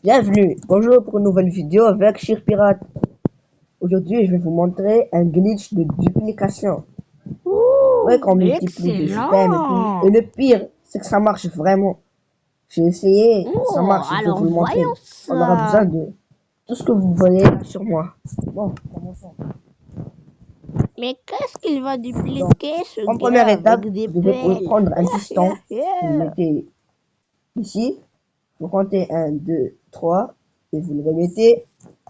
Bienvenue, bonjour pour une nouvelle vidéo avec Shir Pirate. Aujourd'hui, je vais vous montrer un glitch de duplication. Ouais, qu'on multiplie des items et tout. Et Excellent. le pire, c'est que ça marche vraiment. J'ai essayé, ça Oh, marche, je vais alors vous le montrer. voyons On aura ça. besoin de tout ce que vous voyez là sur moi. Bon, commençons. Mais qu'est-ce qu'il va Donc, dupliquer ce en première gars étape, avec des vous devez pelles? prendre un piston. Vous le Yeah. mettez ici. Vous comptez 1, 2, 3. Et vous le remettez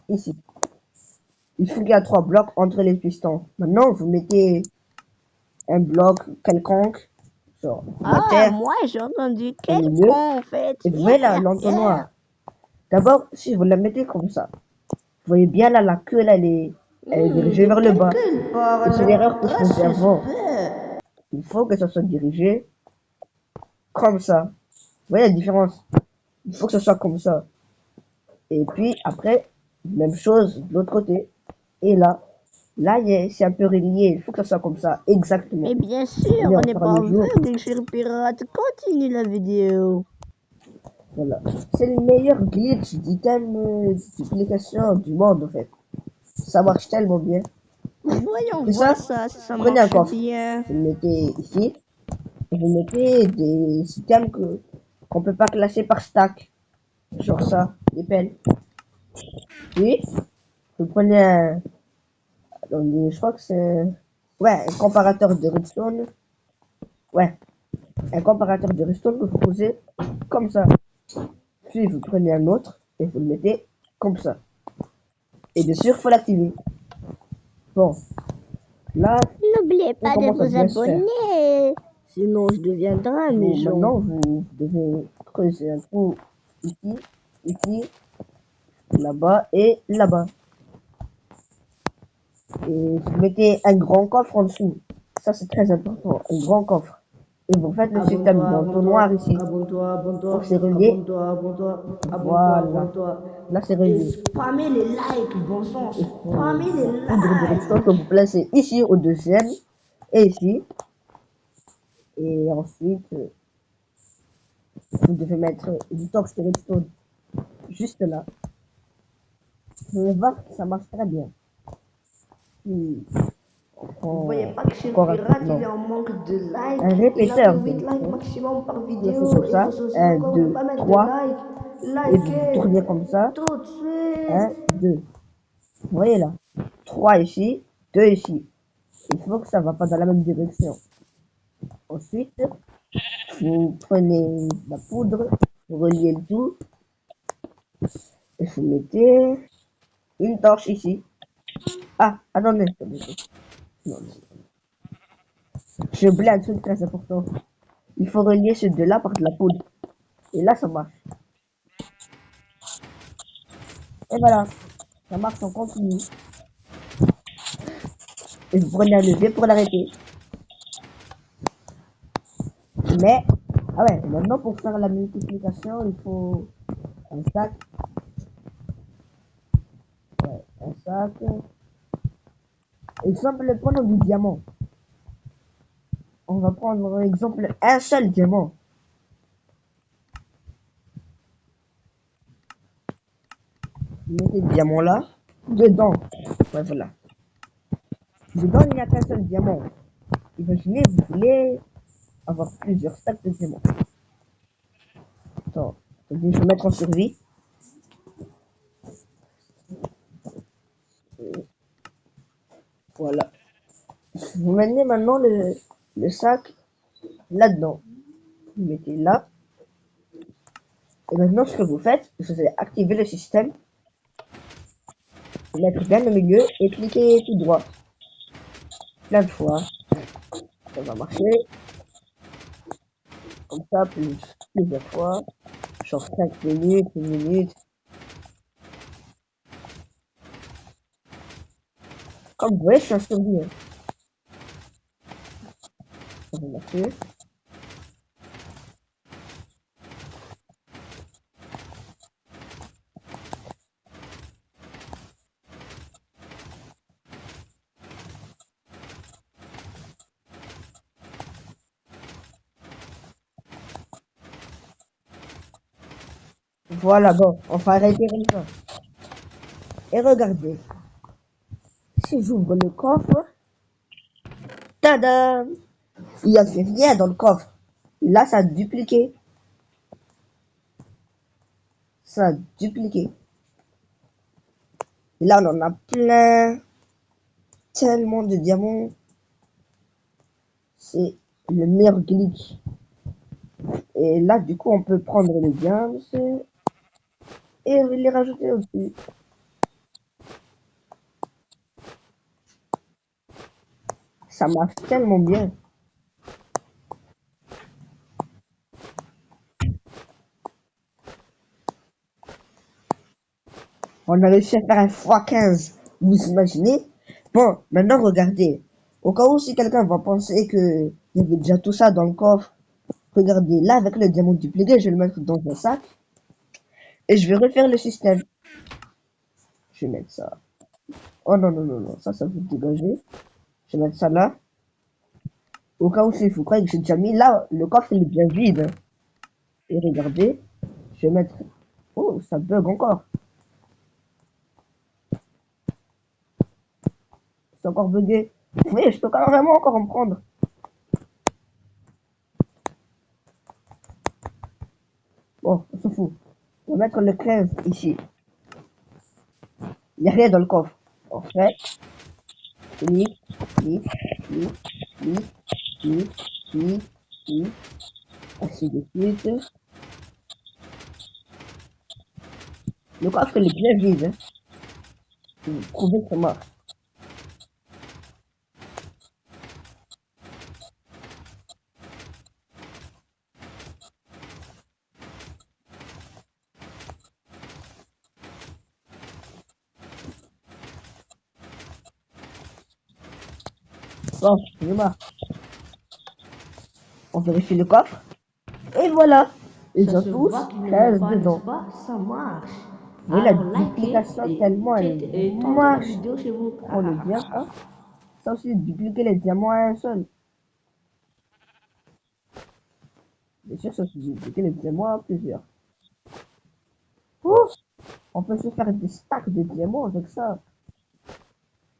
ici. Il faut qu'il y ait 3 blocs entre les pistons. Maintenant, vous mettez un bloc quelconque sur la Ah, terre moi j'ai entendu au quel milieu con en fait. et vous voyez là l'entonnoir. D'abord, si vous la mettez comme ça, vous voyez bien là la queue là, elle est dirigée De vers le quel bas. queue il Et c'est parle? l'erreur que je Très faisais avant. suspect. Il faut que ça soit dirigé comme ça. Vous voyez la différence? Il faut que ce soit comme ça. Et puis après, même chose de l'autre côté. Et là, c'est un peu relié. Il faut que ça soit comme ça, exactement. Mais bien sûr, Allez, on on va n'est faire pas le jour. aveugle, cher pirate. Continue la vidéo. Voilà. C'est le meilleur glitch d'item d'application du monde en fait. Ça marche tellement bien. Voyons Et voir ça, ça, si ça prenez un marche coffre. bien. Vous le mettez ici. Et vous mettez des items qu'on peut pas classer par stack. Genre ça, des pelles. Puis, vous prenez je crois que c'est... Ouais, un comparateur de redstone. Ouais, un comparateur de redstone que vous posez comme ça. Puis vous prenez un autre et vous le mettez comme ça. Et bien sûr, il faut l'activer. Bon, là, N'oubliez on pas de commence à vous bien se faire. abonner, sinon je deviendrai un méchant. Maintenant, vous devez creuser un trou ici, ici, là-bas et là-bas. Et vous mettez un grand coffre en dessous. Ça, c'est très important, un grand coffre. Et vous faites le système d'entonnoir ici. Pour que c'est relié. Voilà. Abonne-toi. Là, c'est Et relié. spammez les likes, bon sang, Il faut spammez la les poudre de redstone que likes. vous placez ici au deuxième et ici. Et ensuite, vous devez mettre du torche de redstone juste là. Vous allez voir que ça marche très bien. Puis, on Vous voyez prend pas que chez le encore un pirate, il non, est en manque de un likes. Il a que répéteur de 8 likes redstone. maximum par Vous le faites vidéo. comme Il ça. faut souci Un, encore ne 2, pas mettre de 3. like. Et vous Likez tournez comme ça. tout de Un, suite. 2. Vous voyez là. 3 ici, 2 ici. Il faut que ça va pas dans la même direction. Ensuite, vous prenez la poudre, vous reliez le tout, et vous mettez une torche ici. Ah, attendez. Non, j'ai oublié un truc très important. Il faut relier ces deux-là par de la poudre. Et là, ça marche. Et voilà, ça marche en continu. Et vous prenez un levier pour l'arrêter. Mais, ah ouais, maintenant pour faire la multiplication, il faut un sac. Ouais, un sac. Exemple, prenons du diamant. On va prendre exemple un seul diamant. Vous mettez le diamant là, dedans. Ouais, voilà. Dedans, il n'y a qu'un seul diamant. Imaginez, vous voulez avoir plusieurs stacks de diamants. Attends, je vais mettre en survie. Voilà. Vous mettez maintenant le sac là-dedans. Vous mettez là. Et maintenant, ce que vous faites, vous allez activer le système, vous mettre bien au milieu et cliquer tout droit. Plein de fois. Ça va marcher. Comme ça, plusieurs fois. Genre 5 minutes, 1 minute. Comme vous voyez, je suis en survie. Hein. Ça va marcher. Voilà, bon, on va arrêter comme ça. Et regardez, si j'ouvre le coffre, tada! Il n'y a fait rien dans le coffre. Là, ça a dupliqué. Ça a dupliqué. Et là, on en a plein. Tellement de diamants. C'est le meilleur glitch. Et là, du coup, on peut prendre les diamants et les rajouter aussi. Ça marche tellement bien. On a réussi à faire un x15. Vous imaginez? Bon, maintenant regardez. Au cas où si quelqu'un va penser que il y avait déjà tout ça dans le coffre, regardez, là avec le diamant dupliqué, je vais le mettre dans un sac et je vais refaire le système. Je vais mettre ça. Oh non, non, non, non, ça va dégager. Je vais mettre ça là. Au cas où si vous croyez que j'ai déjà mis là, le coffre il est bien vide. Et regardez, je vais mettre. Oh, ça bug encore. C'est encore bugué. Oui, je peux carrément encore en prendre. Bon, on s'en fout. On va mettre le 15 ici. Il n'y a rien dans le coffre. En fait, clic, clic, clic, clic, clic, clic, clic, ainsi de suite. Le coffre il est bien vide. Hein. Vous trouvez que ça marche. Bon, je marche. On vérifie le coffre. Et voilà. Ils Ça ont se tous voit qu'ils ne ment 13 pas, n'est-ce dedans. pas? Ça marche. Vous voyez la Alors likez duplication tellement elle et tentez la marche. vidéo chez vous. Oh le diable. Hein. Ça aussi, dupliquer les diamants à un seul. Bien sûr, ça aussi, dupliquer les diamants à plusieurs. Ouf. On peut se faire des stacks de diamants avec ça.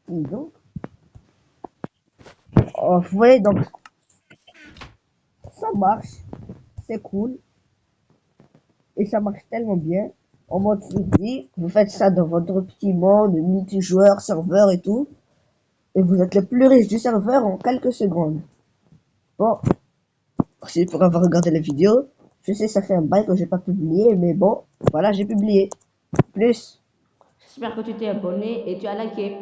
Et donc, oh, vous voyez, donc, ça marche. C'est cool. Et ça marche tellement bien. En mode free, vous faites ça dans votre petit monde, multijoueur, serveur et tout. Et vous êtes le plus riche du serveur en quelques secondes. Bon, merci pour avoir regardé la vidéo. Je sais, ça fait un bail que j'ai pas publié, mais bon, voilà, j'ai publié. Plus. J'espère que tu t'es abonné et tu as liké.